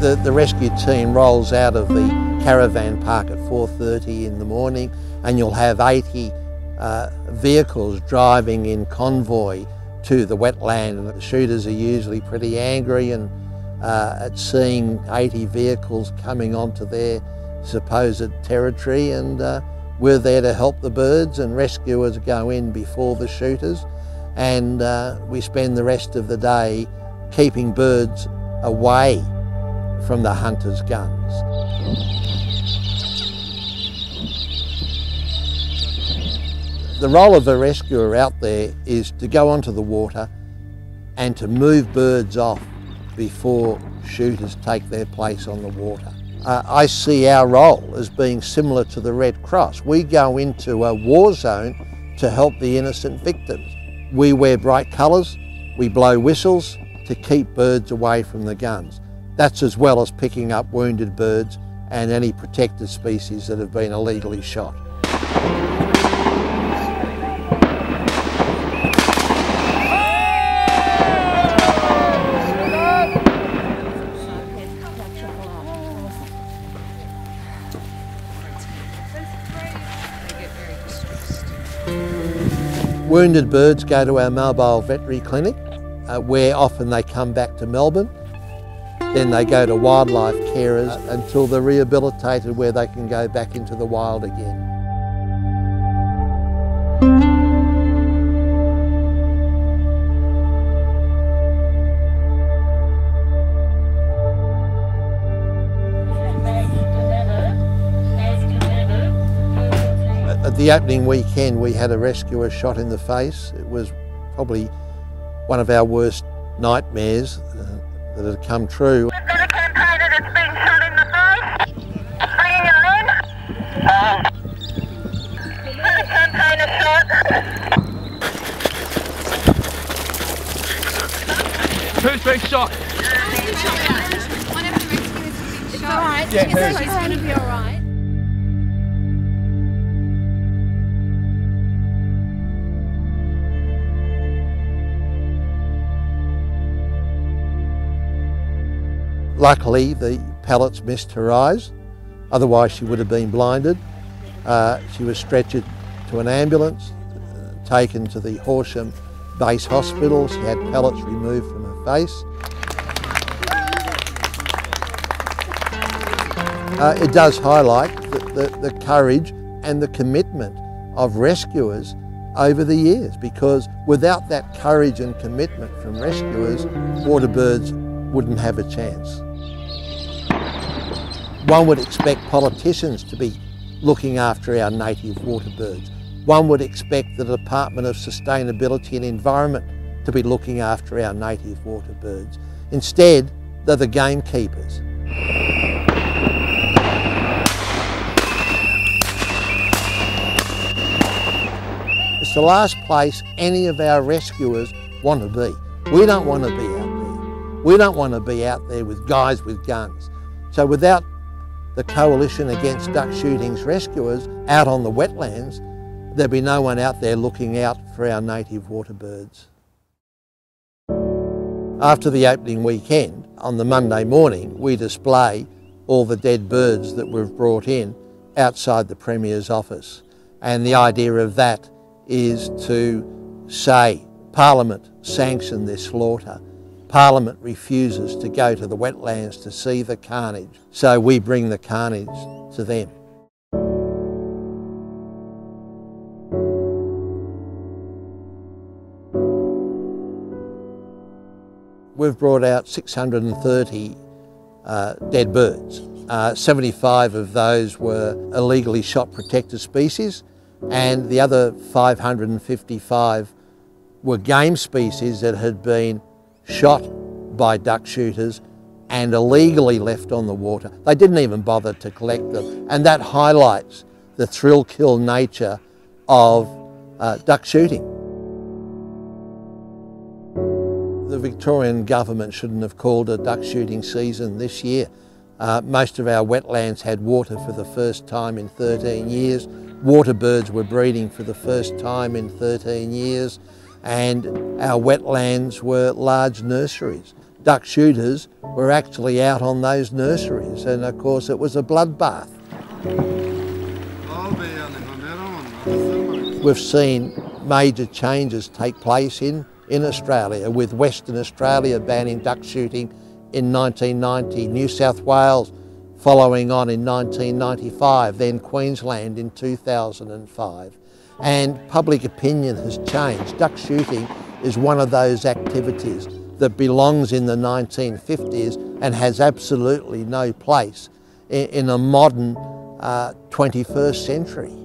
The rescue team rolls out of the caravan park at 4:30 in the morning, and you'll have 80 vehicles driving in convoy to the wetland. The shooters are usually pretty angry and at seeing 80 vehicles coming onto their supposed territory, and we're there to help the birds, and rescuers go in before the shooters, and we spend the rest of the day keeping birds away from the hunters' guns. The role of a rescuer out there is to go onto the water and to move birds off before shooters take their place on the water. I see our role as being similar to the Red Cross. We go into a war zone to help the innocent victims. We wear bright colours, we blow whistles to keep birds away from the guns. That's as well as picking up wounded birds and any protected species that have been illegally shot. Wounded birds go to our mobile veterinary clinic, where often they come back to Melbourne. Then they go to wildlife carers until they're rehabilitated, where they can go back into the wild again. At the opening weekend, we had a rescuer shot in the face. It was probably one of our worst nightmares that had come true. We've got a campaigner that's been shot in the face. Bringing him in. Got a campaigner shot. Who's been shot? One of the rescuers has been shot. Alright, Yeah, so she's going to be alright. Luckily, the pellets missed her eyes, otherwise she would have been blinded. She was stretchered to an ambulance, taken to the Horsham Base Hospital. She had pellets removed from her face. It does highlight the courage and the commitment of rescuers over the years, because without that courage and commitment from rescuers, water birds wouldn't have a chance. One would expect politicians to be looking after our native water birds. One would expect the Department of Sustainability and Environment to be looking after our native water birds. Instead, they're the gamekeepers. It's the last place any of our rescuers want to be. We don't want to be out there. We don't want to be out there with guys with guns. So without the Coalition Against Duck Shooting's rescuers out on the wetlands, there'd be no one out there looking out for our native water birds. After the opening weekend, on the Monday morning, we display all the dead birds that we've brought in outside the Premier's office. And the idea of that is to say, Parliament sanctioned this slaughter. Parliament refuses to go to the wetlands to see the carnage, so we bring the carnage to them. We've brought out 630 dead birds. 75 of those were illegally shot protected species, and the other 555 were game species that had been shot by duck shooters and illegally left on the water. They didn't even bother to collect them, and that highlights the thrill-kill nature of duck shooting. The Victorian government shouldn't have called a duck shooting season this year. Most of our wetlands had water for the first time in 13 years. Water birds were breeding for the first time in 13 years. And our wetlands were large nurseries. duck shooters were actually out on those nurseries, and of course it was a bloodbath. We've seen major changes take place in Australia, with Western Australia banning duck shooting in 1990, New South Wales following on in 1995, then Queensland in 2005. And public opinion has changed. Duck shooting is one of those activities that belongs in the 1950s and has absolutely no place in a modern 21st century.